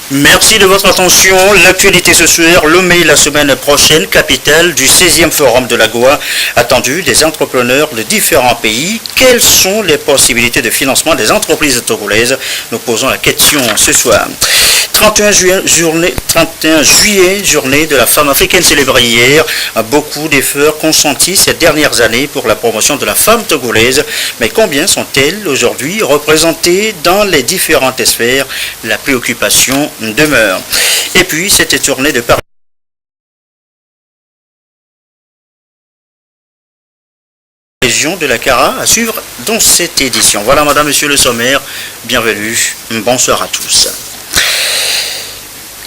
Merci de votre attention. L'actualité ce soir, Lomé la semaine prochaine, capitale du 16e Forum de la Goa, attendu des entrepreneurs de différents pays. Quelles sont les possibilités de financement des entreprises togolaises? Nous posons la question ce soir. 31 juillet, journée de la femme africaine célébrée hier. Beaucoup d'efforts consentis ces dernières années pour la promotion de la femme togolaise. Mais combien sont-elles aujourd'hui représentées dans les différentes sphères? La préoccupation demeure. Et puis, cette journée de Paris région de la Cara à suivre dans cette édition. Voilà, madame, monsieur le sommaire, bienvenue, bonsoir à tous.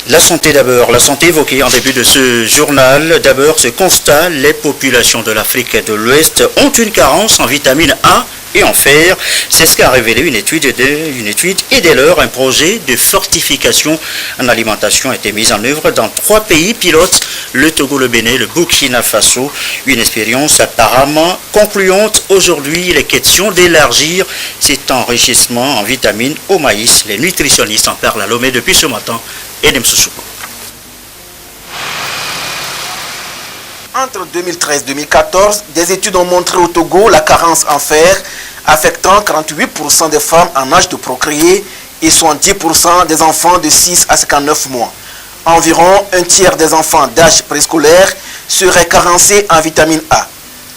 La santé d'abord, la santé évoquée en début de ce journal. D'abord, ce constat, les populations de l'Afrique de l'Ouest ont une carence en vitamine A et en fer. C'est ce qu'a révélé une étude et dès lors un projet de fortification en alimentation a été mis en œuvre dans 3 pays pilotes, le Togo, le Bénin, le Burkina Faso. Une expérience apparemment concluante. Aujourd'hui, il est question d'élargir cet enrichissement en vitamines au maïs. Les nutritionnistes en parlent à Lomé depuis ce matin. Entre 2013 et 2014, des études ont montré au Togo la carence en fer affectant 48% des femmes en âge de procréer et 70% des enfants de 6 à 59 mois. Environ un tiers des enfants d'âge préscolaire seraient carencés en vitamine A.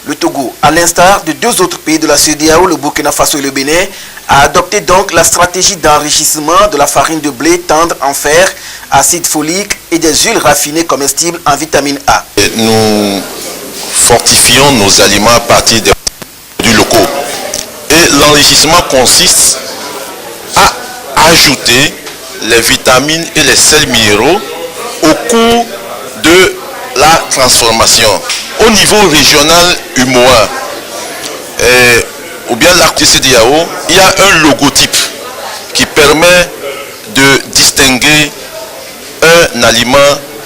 Le Togo, à l'instar de 2 autres pays de la CEDEAO, le Burkina Faso et le Bénin, a adopté donc la stratégie d'enrichissement de la farine de blé tendre en fer, acide folique et des huiles raffinées comestibles en vitamine A. Nous fortifions nos aliments à partir des produits locaux. Et l'enrichissement consiste à ajouter les vitamines et les sels minéraux au cours de la transformation. Au niveau régional UMOA, ou bien l'arc CEDEAO, il y a un logotype qui permet de distinguer un aliment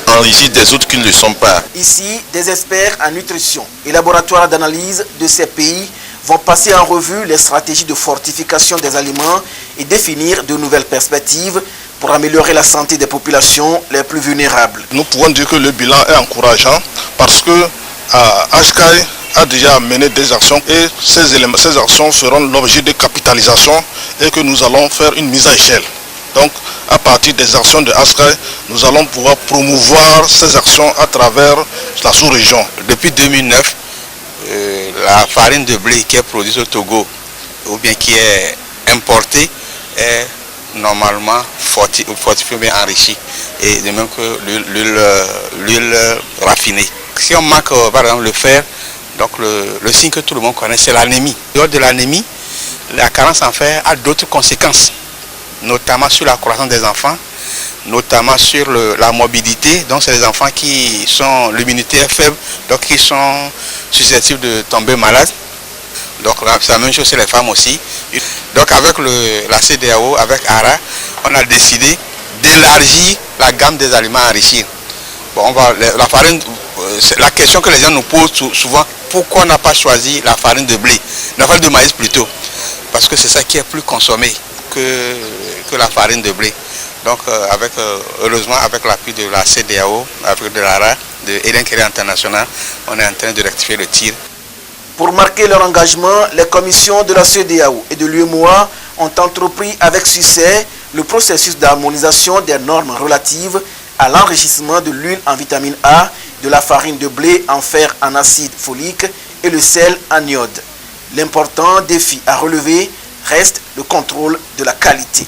enrichi des autres qui ne le sont pas. Ici, des experts en nutrition et laboratoires d'analyse de ces pays vont passer en revue les stratégies de fortification des aliments et définir de nouvelles perspectives pour améliorer la santé des populations les plus vulnérables. Nous pouvons dire que le bilan est encourageant parce que HKI a déjà mené des actions et ces actions feront l'objet de capitalisation et que nous allons faire une mise à échelle. Donc, à partir des actions de HKI, nous allons pouvoir promouvoir ces actions à travers la sous-région. Depuis 2009, la farine de blé qui est produite au Togo ou bien qui est importée est normalement fortifiée, bien enrichie, et de même que l'huile raffinée. Si on manque par exemple le fer, donc le signe que tout le monde connaît, c'est l'anémie. Lors de l'anémie, la carence en fer a d'autres conséquences, notamment sur la croissance des enfants, notamment sur la morbidité. Donc c'est les enfants qui sont, l'immunité est faible, donc qui sont susceptibles de tomber malades. Donc c'est la même chose chez les femmes aussi. Donc avec la CEDEAO, avec ARA, on a décidé d'élargir la gamme des aliments enrichis. Bon, la farine, la question que les gens nous posent souvent, pourquoi on n'a pas choisi la farine de blé, la farine de maïs plutôt, parce que c'est ça qui est plus consommé que la farine de blé. Donc heureusement avec l'appui de la CEDEAO, avec de l'ARA, de Eden Kerry International, on est en train de rectifier le tir. Pour marquer leur engagement, les commissions de la CEDEAO et de l'UEMOA ont entrepris avec succès le processus d'harmonisation des normes relatives à l'enrichissement de l'huile en vitamine A, de la farine de blé en fer en acide folique et le sel en iode. L'important défi à relever reste le contrôle de la qualité.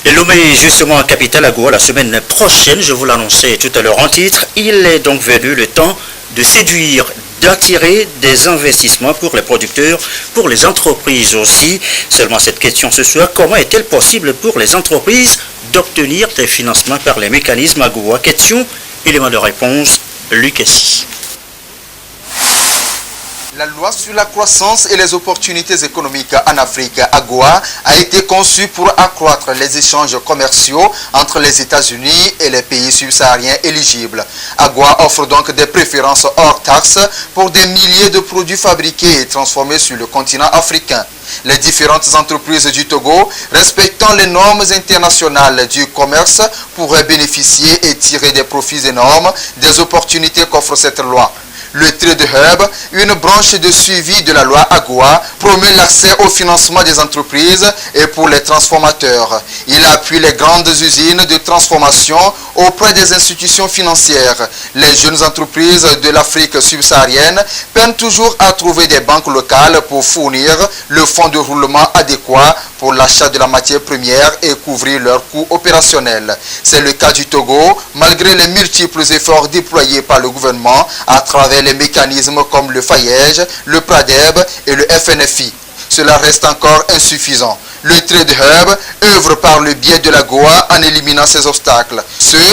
Et Lomé, justement, capitale à Goa, la semaine prochaine, je vous l'annonçais tout à l'heure en titre, il est donc venu le temps de séduire, d'attirer des investissements pour les producteurs, pour les entreprises aussi. Seulement cette question ce soir, comment est-elle possible pour les entreprises d'obtenir des financements par les mécanismes à Goa? Question, élément de réponse, Lucassi. La loi sur la croissance et les opportunités économiques en Afrique, AGOA, a été conçue pour accroître les échanges commerciaux entre les États-Unis et les pays subsahariens éligibles. AGOA offre donc des préférences hors taxes pour des milliers de produits fabriqués et transformés sur le continent africain. Les différentes entreprises du Togo, respectant les normes internationales du commerce, pourraient bénéficier et tirer des profits énormes des opportunités qu'offre cette loi. Le Trade Hub, une branche de suivi de la loi AGOA, promet l'accès au financement des entreprises et pour les transformateurs. Il appuie les grandes usines de transformation auprès des institutions financières. Les jeunes entreprises de l'Afrique subsaharienne peinent toujours à trouver des banques locales pour fournir le fonds de roulement adéquat pour l'achat de la matière première et couvrir leurs coûts opérationnels. C'est le cas du Togo, malgré les multiples efforts déployés par le gouvernement à travers les mécanismes comme le FAIEG, le PRADEB et le FNFI. Cela reste encore insuffisant. Le Trade Hub œuvre par le biais de l'AGOA en éliminant ces obstacles.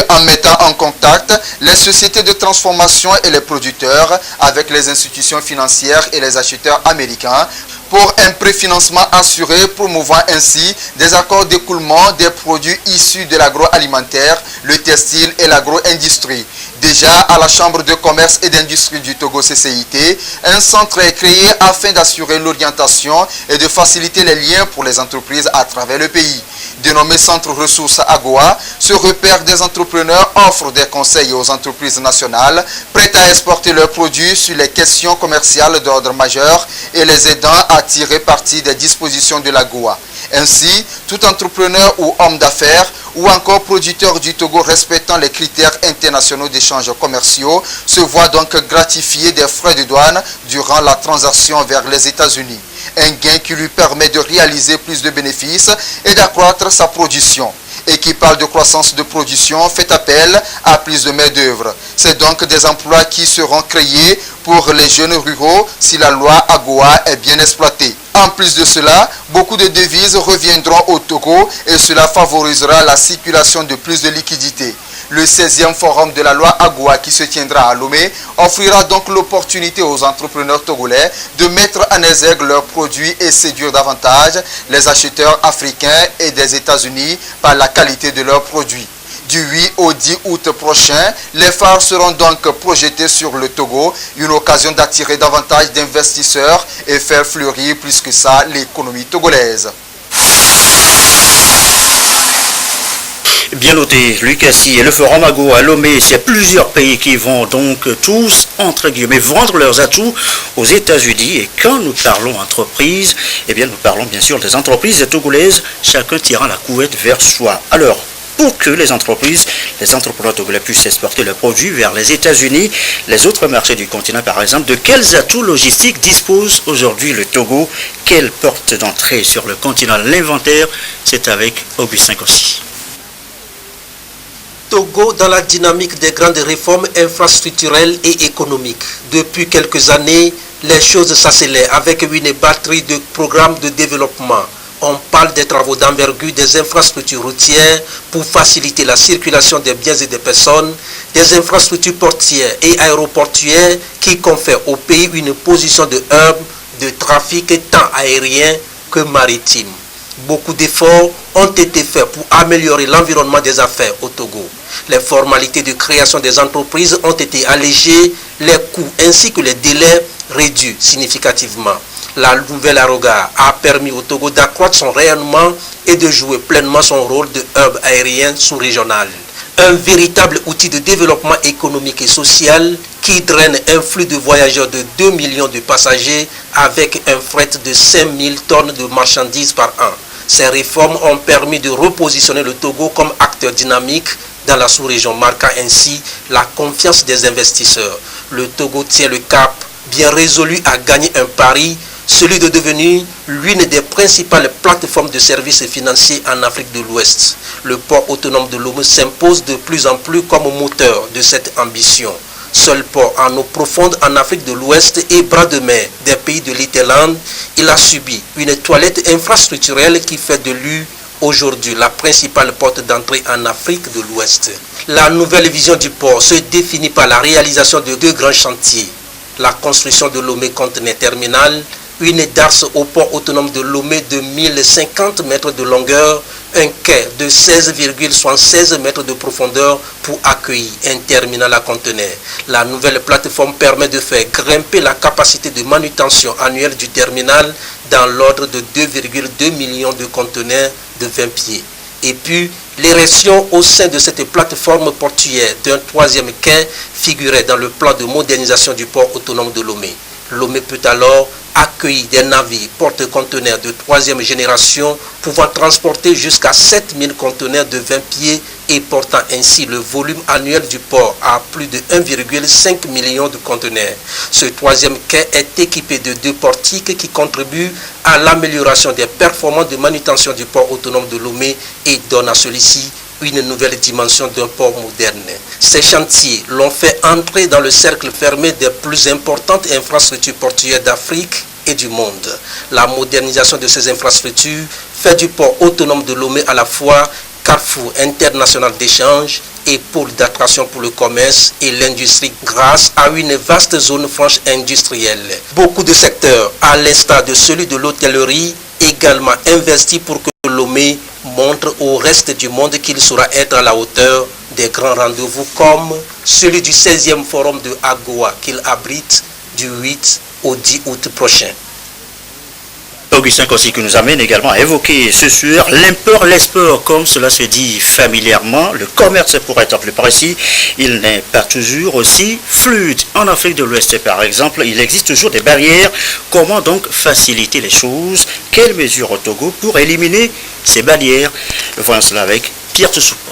En mettant en contact les sociétés de transformation et les producteurs avec les institutions financières et les acheteurs américains pour un préfinancement assuré, promouvant ainsi des accords d'écoulement des produits issus de l'agroalimentaire, le textile et l'agro-industrie. Déjà à la Chambre de commerce et d'industrie du Togo CCIT, un centre est créé afin d'assurer l'orientation et de faciliter les liens pour les entreprises à travers le pays. Dénommé Centre Ressources AGOA, ce repère des entrepreneurs offre des conseils aux entreprises nationales prêtes à exporter leurs produits sur les questions commerciales d'ordre majeur et les aidant à tirer parti des dispositions de l'AGOA. Ainsi, tout entrepreneur ou homme d'affaires ou encore producteur du Togo respectant les critères internationaux d'échanges commerciaux se voit donc gratifié des frais de douane durant la transaction vers les États-Unis. Un gain qui lui permet de réaliser plus de bénéfices et d'accroître sa production. Et qui parle de croissance de production fait appel à plus de main-d'œuvre. C'est donc des emplois qui seront créés pour les jeunes ruraux si la loi AGOA est bien exploitée. En plus de cela, beaucoup de devises reviendront au Togo et cela favorisera la circulation de plus de liquidités. Le 16e forum de la loi AGOA qui se tiendra à Lomé offrira donc l'opportunité aux entrepreneurs togolais de mettre en exergue leurs produits et séduire davantage les acheteurs africains et des États-Unis par la qualité de leurs produits. Du 8 au 10 août prochain, les phares seront donc projetés sur le Togo, une occasion d'attirer davantage d'investisseurs et faire fleurir plus que ça l'économie togolaise. Bien noté, Lucassi et le Forum AGOA à Lomé, c'est plusieurs pays qui vont donc tous, entre guillemets, vendre leurs atouts aux États-Unis. Et quand nous parlons entreprises, eh bien nous parlons bien sûr des entreprises togolaises, chacun tirant la couette vers soi. Alors, pour que les entrepreneurs togolais puissent exporter leurs produits vers les États-Unis, les autres marchés du continent par exemple, de quels atouts logistiques dispose aujourd'hui le Togo? Quelle porte d'entrée sur le continent? L'inventaire, c'est avec Augustin Kossi. Togo dans la dynamique des grandes réformes infrastructurelles et économiques. Depuis quelques années, les choses s'accélèrent avec une batterie de programmes de développement. On parle des travaux d'envergure des infrastructures routières pour faciliter la circulation des biens et des personnes, des infrastructures portières et aéroportuaires qui confèrent au pays une position de hub de trafic tant aérien que maritime. Beaucoup d'efforts ont été faits pour améliorer l'environnement des affaires au Togo. Les formalités de création des entreprises ont été allégées, les coûts ainsi que les délais réduits significativement. La nouvelle AROGA a permis au Togo d'accroître son rayonnement et de jouer pleinement son rôle de hub aérien sous-régional. Un véritable outil de développement économique et social qui draine un flux de voyageurs de 2 millions de passagers avec un fret de 5000 tonnes de marchandises par an. Ces réformes ont permis de repositionner le Togo comme acteur dynamique dans la sous-région, marquant ainsi la confiance des investisseurs. Le Togo tient le cap, bien résolu à gagner un pari, celui de devenir l'une des principales plateformes de services financiers en Afrique de l'Ouest. Le port autonome de Lomé s'impose de plus en plus comme moteur de cette ambition. Seul port en eau profonde en Afrique de l'Ouest et bras de mer des pays de l'Interland, il a subi une toilette infrastructurelle qui fait de lui aujourd'hui la principale porte d'entrée en Afrique de l'Ouest. La nouvelle vision du port se définit par la réalisation de 2 grands chantiers. la construction de Lomé Conteneur Terminal, une darse au port autonome de Lomé de 1050 mètres de longueur, un quai de 16,76 mètres de profondeur pour accueillir un terminal à conteneurs. La nouvelle plateforme permet de faire grimper la capacité de manutention annuelle du terminal dans l'ordre de 2,2 millions de conteneurs de 20 pieds. Et puis, l'érection au sein de cette plateforme portuaire d'un troisième quai figurait dans le plan de modernisation du port autonome de Lomé. Lomé peut alors accueillir des navires porte-conteneurs de troisième génération pouvant transporter jusqu'à 7000 conteneurs de 20 pieds et portant ainsi le volume annuel du port à plus de 1,5 million de conteneurs. Ce troisième quai est équipé de 2 portiques qui contribuent à l'amélioration des performances de manutention du port autonome de Lomé et donne à celui-ci une nouvelle dimension d'un port moderne. Ces chantiers l'ont fait entrer dans le cercle fermé des plus importantes infrastructures portuaires d'Afrique et du monde. La modernisation de ces infrastructures fait du port autonome de Lomé à la fois carrefour international d'échange et pôle d'attraction pour le commerce et l'industrie grâce à une vaste zone franche industrielle. Beaucoup de secteurs, à l'instar de celui de l'hôtellerie, également investis pour que Lomé montre au reste du monde qu'il saura être à la hauteur des grands rendez-vous comme celui du 16e forum de AGOA qu'il abrite du 8 au 10 août prochain. Augustin Kossi qui nous amène également à évoquer ce soir l'import, l'export, comme cela se dit familièrement, le commerce pour être plus précis, il n'est pas toujours aussi fluide. En Afrique de l'Ouest par exemple, il existe toujours des barrières. Comment donc faciliter les choses? Quelles mesures au Togo pour éliminer ces barrières? Voyons cela avec Pierre Tsoupa.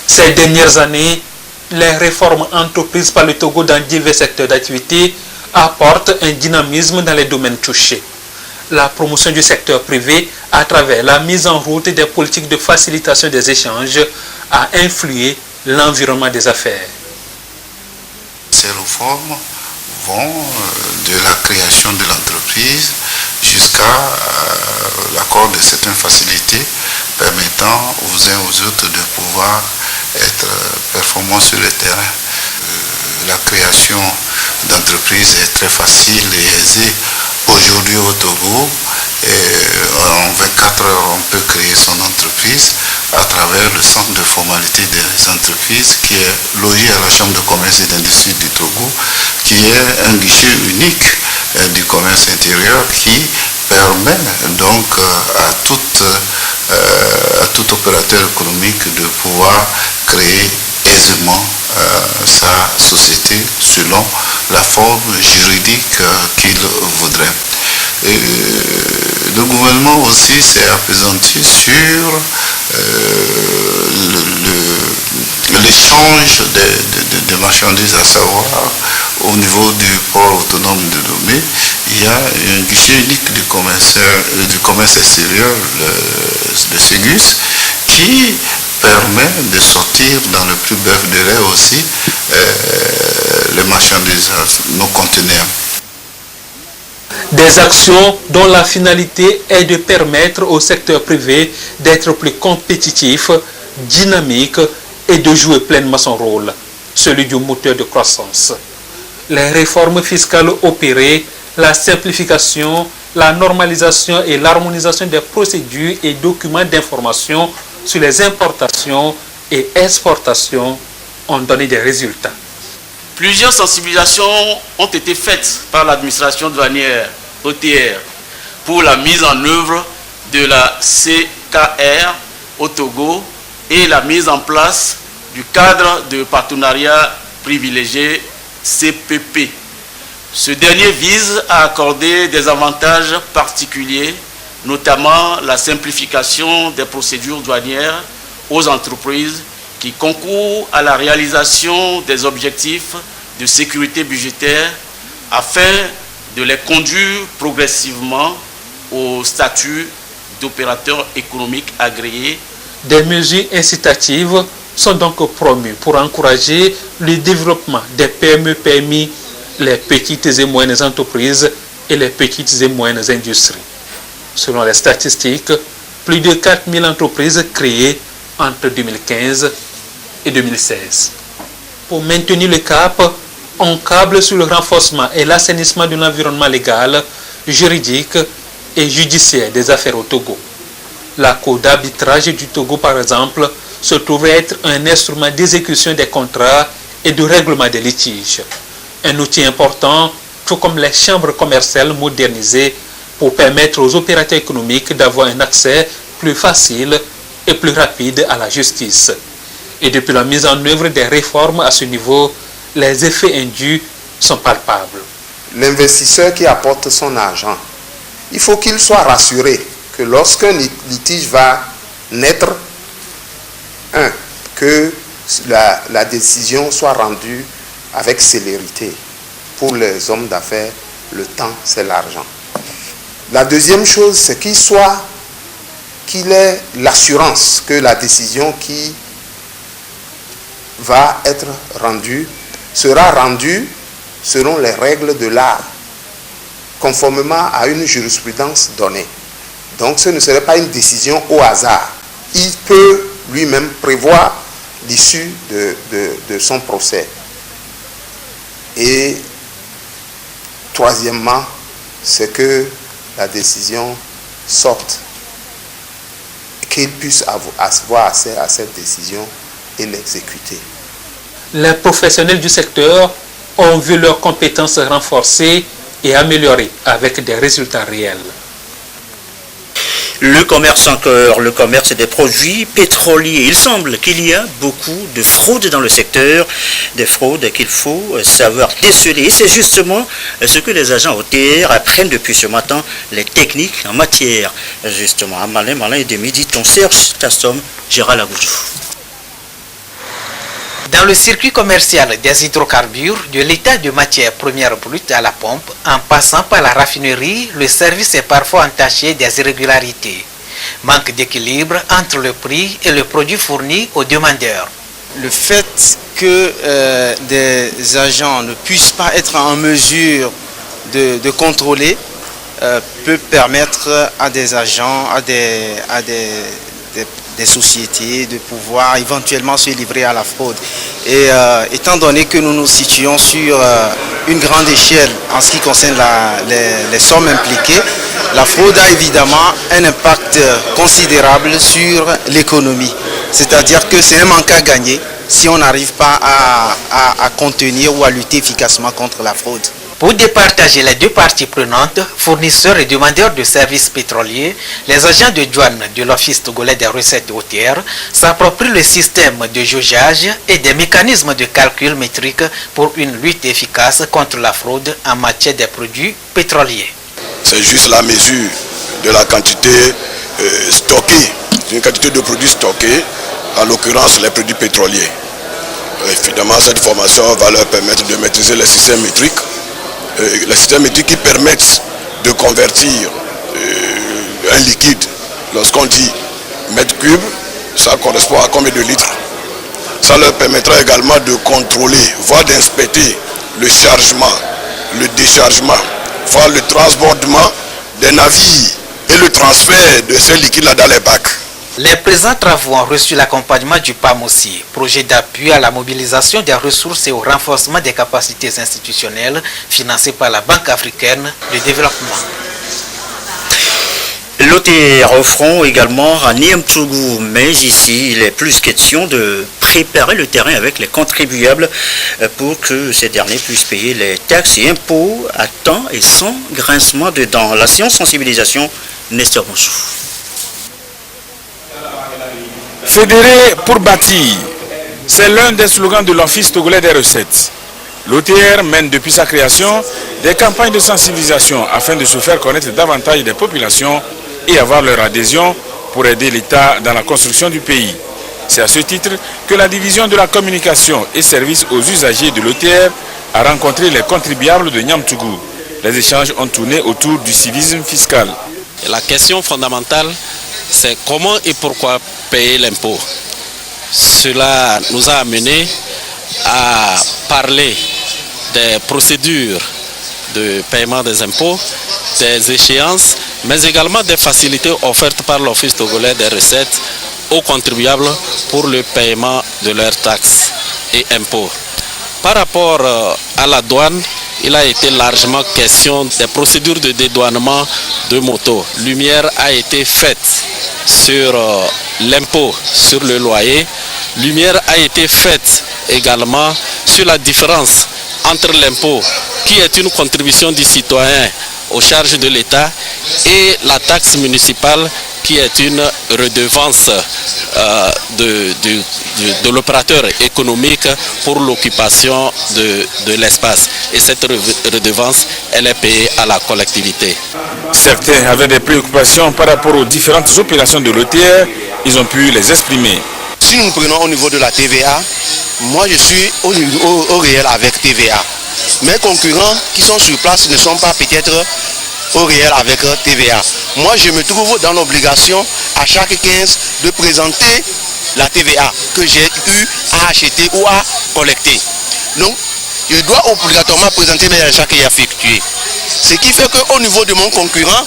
Ces dernières années, les réformes entreprises par le Togo dans divers secteurs d'activité apportent un dynamisme dans les domaines touchés. La promotion du secteur privé à travers la mise en route des politiques de facilitation des échanges a influé l'environnement des affaires. Ces réformes vont de la création de l'entreprise jusqu'à l'accord de certaines facilités permettant aux uns aux autres de pouvoir être performants sur le terrain. La création d'entreprises est très facile et aisée aujourd'hui au Togo. En 24 heures, on peut créer son entreprise à travers le centre de formalité des entreprises qui est logé à la Chambre de commerce et d'industrie du Togo, qui est un guichet unique du commerce intérieur qui permet donc à tout opérateur économique de pouvoir créer aisément sa société selon la forme juridique qu'il voudrait. Et le gouvernement aussi s'est appesanti sur l'échange de marchandises, à savoir au niveau du port autonome de Lomé, il y a un guichet unique du commerce extérieur, le Ségus, qui permet de sortir dans le plus bref délai aussi les marchandises, nos conteneurs. Des actions dont la finalité est de permettre au secteur privé d'être plus compétitif, dynamique et de jouer pleinement son rôle, celui du moteur de croissance. Les réformes fiscales opérées, la simplification, la normalisation et l'harmonisation des procédures et documents d'information sur les importations et exportations ont donné des résultats. Plusieurs sensibilisations ont été faites par l'administration douanière OTR pour la mise en œuvre de la CKR au Togo et la mise en place du cadre de partenariat privilégié CPP. Ce dernier vise à accorder des avantages particuliers, notamment la simplification des procédures douanières aux entreprises qui concourent à la réalisation des objectifs de sécurité budgétaire afin de les conduire progressivement au statut d'opérateur économique agréé. Des mesures incitatives sont donc promues pour encourager le développement des PME-PMI, les petites et moyennes entreprises et les petites et moyennes industries. Selon les statistiques, plus de 4000 entreprises créées entre 2015 et 2016. Pour maintenir le cap, on câble sur le renforcement et l'assainissement de l'environnement légal, juridique et judiciaire des affaires au Togo. La Cour d'arbitrage du Togo, par exemple, se trouve être un instrument d'exécution des contrats et de règlement des litiges. Un outil important, tout comme les chambres commerciales modernisées pour permettre aux opérateurs économiques d'avoir un accès plus facile et plus rapide à la justice. Et depuis la mise en œuvre des réformes à ce niveau, les effets indus sont palpables. L'investisseur qui apporte son argent, il faut qu'il soit rassuré que lorsqu'un litige va naître, que la décision soit rendue avec célérité. Pour les hommes d'affaires, le temps, c'est l'argent. La deuxième chose, c'est qu'il ait l'assurance que la décision qui va être rendue sera rendue selon les règles de l'art, conformément à une jurisprudence donnée. Donc ce ne serait pas une décision au hasard. Il peut lui-même prévoir l'issue de son procès. Et troisièmement, c'est que la décision sorte, qu'il puisse avoir accès à cette décision et l'exécuter. Les professionnels du secteur ont vu leurs compétences renforcées et améliorées avec des résultats réels. Le commerce encore, le commerce des produits pétroliers. Il semble qu'il y a beaucoup de fraudes dans le secteur, des fraudes qu'il faut savoir déceler. Et c'est justement ce que les agents OTR apprennent depuis ce matin, les techniques en matière. Justement, à Malin et de midi, ton Serge Tassom, Gérald Agoudou. Dans le circuit commercial des hydrocarbures, de l'état de matière première brute à la pompe, en passant par la raffinerie, le service est parfois entaché des irrégularités. Manque d'équilibre entre le prix et le produit fourni aux demandeurs. Le fait que des agents ne puissent pas être en mesure de contrôler peut permettre à des agents, à des sociétés de pouvoir éventuellement se livrer à la fraude. Et étant donné que nous nous situons sur une grande échelle en ce qui concerne les sommes impliquées, la fraude a évidemment un impact considérable sur l'économie. C'est-à-dire que c'est un manque à gagner si on n'arrive pas à contenir ou à lutter efficacement contre la fraude. Pour départager les deux parties prenantes, fournisseurs et demandeurs de services pétroliers, les agents de douane de l'Office togolais des recettes OTR s'approprient le système de jaugeage et des mécanismes de calcul métrique pour une lutte efficace contre la fraude en matière des produits pétroliers. C'est juste la mesure de la quantité stockée, une quantité de produits stockés, en l'occurrence les produits pétroliers. Évidemment, cette formation va leur permettre de maîtriser les systèmes métriques. Les systèmes métriques qui permettent de convertir un liquide, lorsqu'on dit mètre cube, ça correspond à combien de litres. Ça leur permettra également de contrôler, voire d'inspecter le chargement, le déchargement, voire le transbordement des navires et le transfert de ces liquides-là dans les bacs. Les présents travaux ont reçu l'accompagnement du PAMOSI, projet d'appui à la mobilisation des ressources et au renforcement des capacités institutionnelles financé par la Banque africaine de développement. L'OTR au front également à Niamtougou, mais ici il est plus question de préparer le terrain avec les contribuables pour que ces derniers puissent payer les taxes et impôts à temps et sans grincement de dents. La séance sensibilisation, Nestor Monsou. Fédérer pour bâtir, c'est l'un des slogans de l'Office togolais des recettes. L'OTR mène depuis sa création des campagnes de sensibilisation afin de se faire connaître davantage des populations et avoir leur adhésion pour aider l'État dans la construction du pays. C'est à ce titre que la division de la communication et services aux usagers de l'OTR a rencontré les contribuables de Niamtougou. Les échanges ont tourné autour du civisme fiscal. La question fondamentale, c'est comment et pourquoi payer l'impôt. Cela nous a amené à parler des procédures de paiement des impôts, des échéances, mais également des facilités offertes par l'Office togolais des recettes aux contribuables pour le paiement de leurs taxes et impôts. Par rapport à la douane, il a été largement question des procédures de dédouanement de motos. Lumière a été faite sur l'impôt sur le loyer. Lumière a été faite également sur la différence entre l'impôt, qui est une contribution du citoyen aux charges de l'État, et la taxe municipale, qui est une redevance de l'opérateur économique pour l'occupation de l'espace. Et cette redevance, elle est payée à la collectivité. Certains avaient des préoccupations par rapport aux différentes opérations de l'OTR, ils ont pu les exprimer. Si nous prenons au niveau de la TVA, moi je suis au réel avec TVA. Mes concurrents qui sont sur place ne sont pas peut-être au réel avec TVA. Moi je me trouve dans l'obligation à chaque 15 de présenter la TVA que j'ai eu à acheter ou à collecter. Donc je dois obligatoirement présenter mes achats qu'il a effectués. Ce qui fait qu'au niveau de mon concurrent,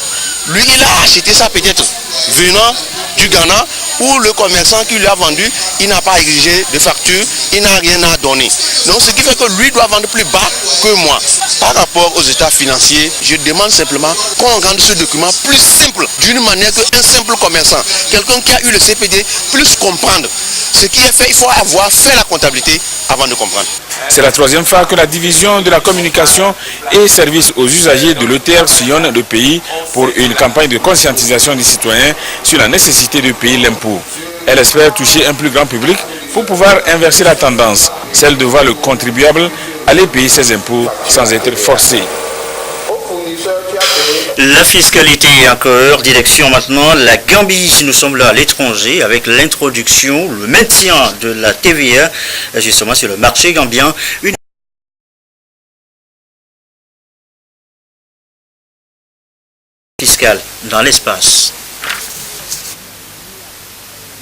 lui il a acheté ça peut-être venant du Ghana, où le commerçant qui lui a vendu, il n'a pas exigé de facture, il n'a rien à donner. Donc ce qui fait que lui doit vendre plus bas que moi. Par rapport aux états financiers, je demande simplement qu'on rende ce document plus simple, d'une manière qu'un simple commerçant, quelqu'un qui a eu le CPD, puisse comprendre. Ce qui est fait, il faut avoir fait la comptabilité avant de comprendre. C'est la troisième fois que la division de la communication et services aux usagers de l'OTR sillonne le pays pour une campagne de conscientisation des citoyens sur la nécessité de payer l'impôt. Elle espère toucher un plus grand public pour pouvoir inverser la tendance, celle de voir le contribuable aller payer ses impôts sans être forcé. La fiscalité encore, direction maintenant la Gambie. Nous sommes là à l'étranger avec l'introduction, le maintien de la TVA justement sur le marché gambien. Une fiscale dans l'espace.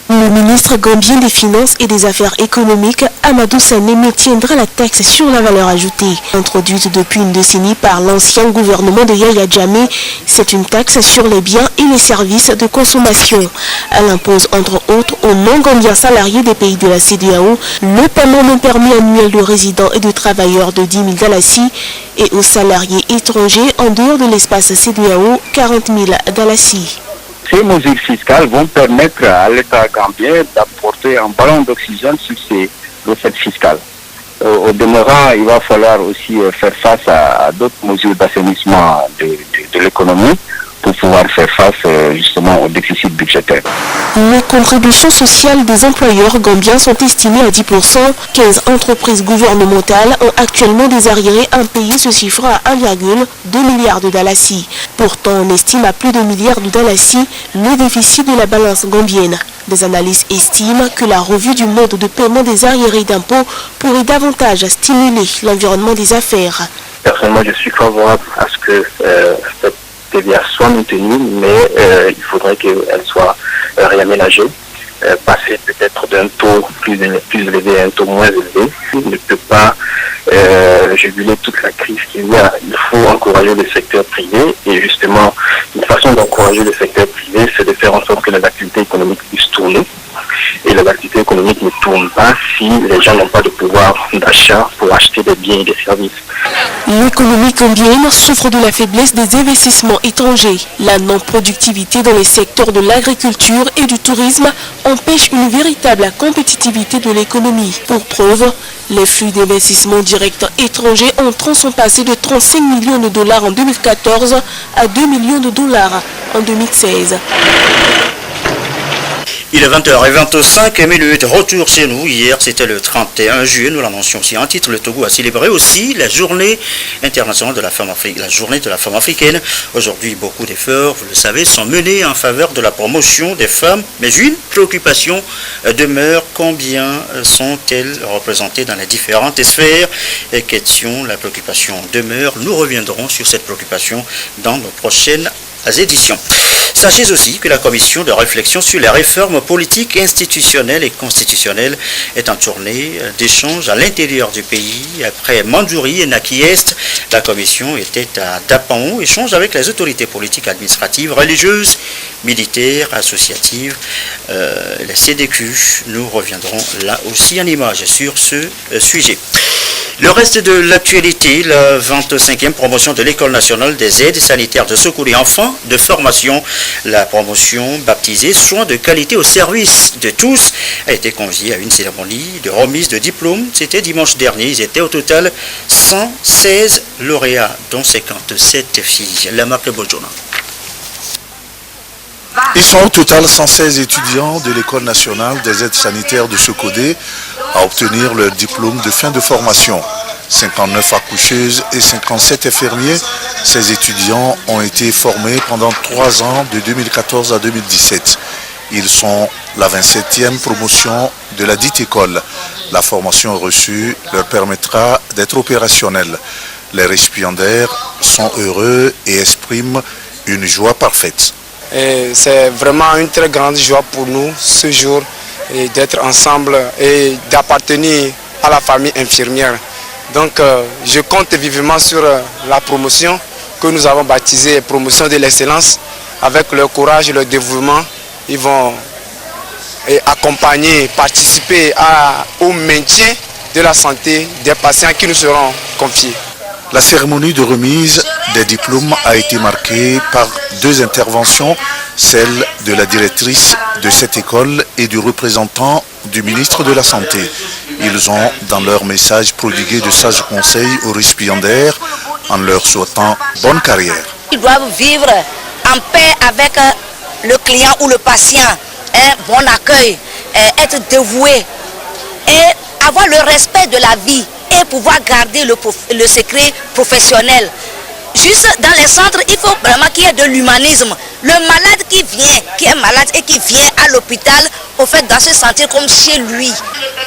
Le ministre gambien des Finances et des Affaires économiques, Amadou Sané, maintiendra la taxe sur la valeur ajoutée. Introduite depuis une décennie par l'ancien gouvernement de Yaya Jammeh, c'est une taxe sur les biens et les services de consommation. Elle impose entre autres aux non-gambiens salariés des pays de la CEDEAO le paiement d'un permis annuel de résidents et de travailleurs de 10 000 dalassis et aux salariés étrangers en dehors de l'espace CEDEAO 40 000 dalassis. Ces mesures fiscales vont permettre à l'État gambien d'apporter un ballon d'oxygène sur ces recettes fiscales. Au demeurant, il va falloir aussi faire face à d'autres mesures d'assainissement de l'économie pour pouvoir faire face justement au déficit budgétaire. Les contributions sociales des employeurs gambiens sont estimées à 10%. 15 entreprises gouvernementales ont actuellement des arriérés impayés se chiffrant à 1,2 milliard de dalassis. Pourtant, on estime à plus de milliards de dalassis le déficit de la balance gambienne. Des analystes estiment que la revue du mode de paiement des arriérés d'impôts pourrait davantage stimuler l'environnement des affaires. Personnellement, je suis favorable à ce que cette TVA soit maintenue, mais il faudrait qu'elle soit réaménagée, passer peut-être d'un taux plus élevé à un taux moins élevé. Il ne peut pas juguler toute la crise qu'il y a. Il faut encourager le secteur privé et justement, une façon d'encourager le secteur privé, c'est de faire en sorte que les activités économiques puissent tourner. Et les activités économiques ne tournent pas si les gens n'ont pas de pouvoir d'achat pour acheter des biens et des services. L'économie gambienne souffre de la faiblesse des investissements étrangers. La non-productivité dans les secteurs de l'agriculture et du tourisme empêche une véritable compétitivité de l'économie. Pour preuve, les flux d'investissements directs étrangers entrants sont passés de 35 millions de dollars en 2014 à 2 millions de dollars en 2016. Il est 20h25. Retour chez nous. Hier, c'était le 31 juillet. Nous l'annoncions aussi en titre. Le Togo a célébré aussi la journée internationale de la femme africaine, la journée de la femme africaine. Aujourd'hui, beaucoup d'efforts, vous le savez, sont menés en faveur de la promotion des femmes. Mais une préoccupation demeure. Combien sont-elles représentées dans les différentes sphères et questions? La préoccupation demeure. Nous reviendrons sur cette préoccupation dans nos prochaines éditions. Sachez aussi que la commission de réflexion sur les réformes politiques, institutionnelles et constitutionnelles est en tournée d'échange à l'intérieur du pays. Après Mandjouri et Naki-Est, la commission était à Dapan, échange avec les autorités politiques, administratives, religieuses, militaires, associatives, les CDQ. Nous reviendrons là aussi en image sur ce sujet. Le reste de l'actualité, la 25e promotion de l'École nationale des aides sanitaires de secours et enfants de formation. La promotion baptisée Soins de qualité au service de tous a été conviée à une cérémonie de remise de diplôme. C'était dimanche dernier. Ils étaient au total 116 lauréats, dont 57 filles. La marque Bojona. Ils sont au total 116 étudiants de l'École nationale des aides sanitaires de Sokode à obtenir leur diplôme de fin de formation. 59 accoucheuses et 57 infirmiers. Ces étudiants ont été formés pendant 3 ans de 2014 à 2017. Ils sont la 27e promotion de la dite école. La formation reçue leur permettra d'être opérationnels. Les récipiendaires sont heureux et expriment une joie parfaite. C'est vraiment une très grande joie pour nous ce jour d'être ensemble et d'appartenir à la famille infirmière. Donc je compte vivement sur la promotion que nous avons baptisée promotion de l'excellence. Avec leur courage et leur dévouement, ils vont accompagner, participer au maintien de la santé des patients qui nous seront confiés. La cérémonie de remise des diplômes a été marquée par 2 interventions, celle de la directrice de cette école et du représentant du ministre de la Santé. Ils ont, dans leur message, prodigué de sages conseils aux récipiendaires en leur souhaitant bonne carrière. Ils doivent vivre en paix avec le client ou le patient, un bon accueil, être dévoués et avoir le respect de la vie et pouvoir garder le secret professionnel. Juste dans les centres, il faut vraiment qu'il y ait de l'humanisme. Le malade qui est malade et qui vient à l'hôpital, au fait, doit se sentir comme chez lui.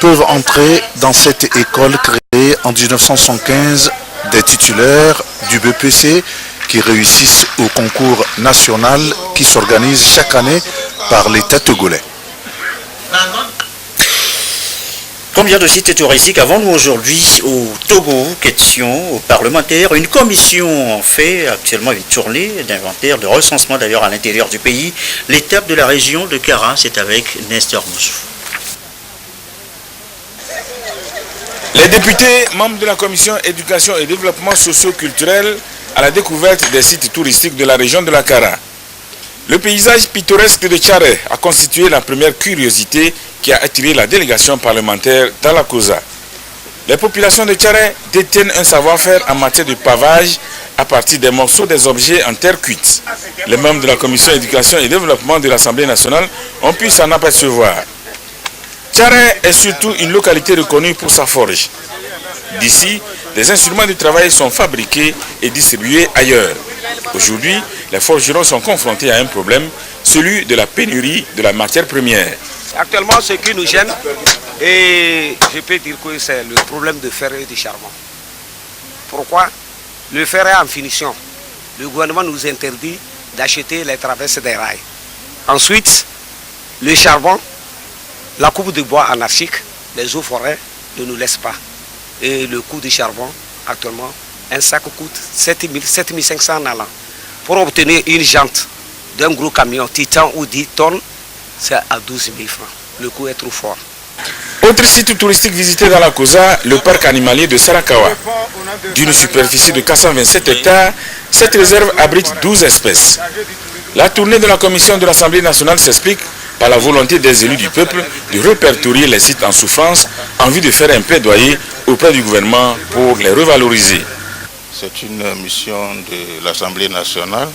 Peuvent entrer dans cette école créée en 1975 des titulaires du BPC qui réussissent au concours national qui s'organise chaque année par l'État togolais. Combien de sites touristiques avons-nous aujourd'hui au Togo? Question aux parlementaires. Une commission fait actuellement une tournée d'inventaire, de recensement d'ailleurs à l'intérieur du pays. L'étape de la région de Kara, c'est avec Nestor Moussou. Les députés, membres de la commission éducation et développement socio-culturel à la découverte des sites touristiques de la région de la Kara. Le paysage pittoresque de Tchare a constitué la première curiosité qui a attiré la délégation parlementaire dans la Kosa. Les populations de Tchare détiennent un savoir-faire en matière de pavage à partir des morceaux des objets en terre cuite. Les membres de la commission éducation et développement de l'Assemblée nationale ont pu s'en apercevoir. Tchare est surtout une localité reconnue pour sa forge. D'ici, des instruments de travail sont fabriqués et distribués ailleurs. Aujourd'hui, les forgerons sont confrontés à un problème, celui de la pénurie de la matière première. Actuellement, ce qui nous gêne, et je peux dire que c'est le problème de fer et de charbon. Pourquoi? Le fer est en finition. Le gouvernement nous interdit d'acheter les traverses des rails. Ensuite, le charbon, la coupe de bois anarchique, les eaux forêts ne nous laissent pas. Et le coût du charbon, actuellement, un sac coûte 7 500 en allant. Pour obtenir une jante d'un gros camion titan ou 10 tonnes, c'est à 12 000 francs. Le coût est trop fort. Autre site touristique visité dans la Kosa, le parc animalier de Sarakawa. D'une superficie de 427 hectares, cette réserve abrite 12 espèces. La tournée de la commission de l'Assemblée nationale s'explique par la volonté des élus du peuple de répertorier les sites en souffrance en vue de faire un plaidoyer auprès du gouvernement pour les revaloriser. C'est une mission de l'Assemblée nationale,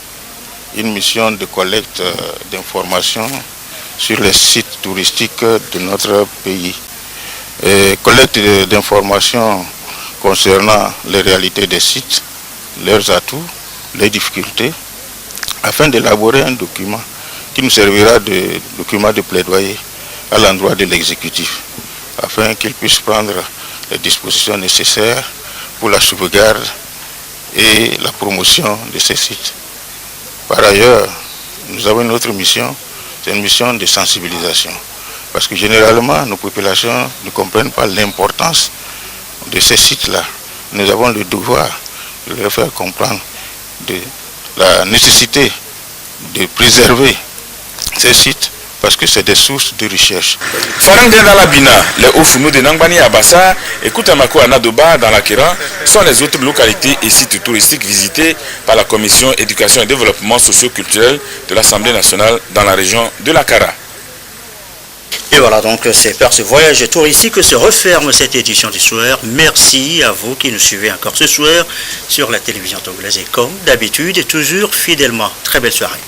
une mission de collecte d'informations sur les sites touristiques de notre pays. Collecte d'informations concernant les réalités des sites, leurs atouts, les difficultés, afin d'élaborer un document qui nous servira de document de plaidoyer à l'endroit de l'exécutif, afin qu'il puisse prendre les dispositions nécessaires pour la sauvegarde et la promotion de ces sites. Par ailleurs, nous avons une autre mission, c'est une mission de sensibilisation. Parce que généralement, nos populations ne comprennent pas l'importance de ces sites-là. Nous avons le devoir de leur faire comprendre de la nécessité de préserver ces sites parce que c'est des sources de recherche. Farangé dans la Bina, les Oufounou de Nangbani à Bassa et Koutamako à Nadoba dans la Kéra sont les autres localités et sites touristiques visités par la Commission éducation et développement socio-culturel de l'Assemblée nationale dans la région de la Kara. Et voilà, donc c'est par ce voyage touristique que se referme cette édition du soir. Merci à vous qui nous suivez encore ce soir sur la télévision togolaise et comme d'habitude et toujours fidèlement. Très belle soirée.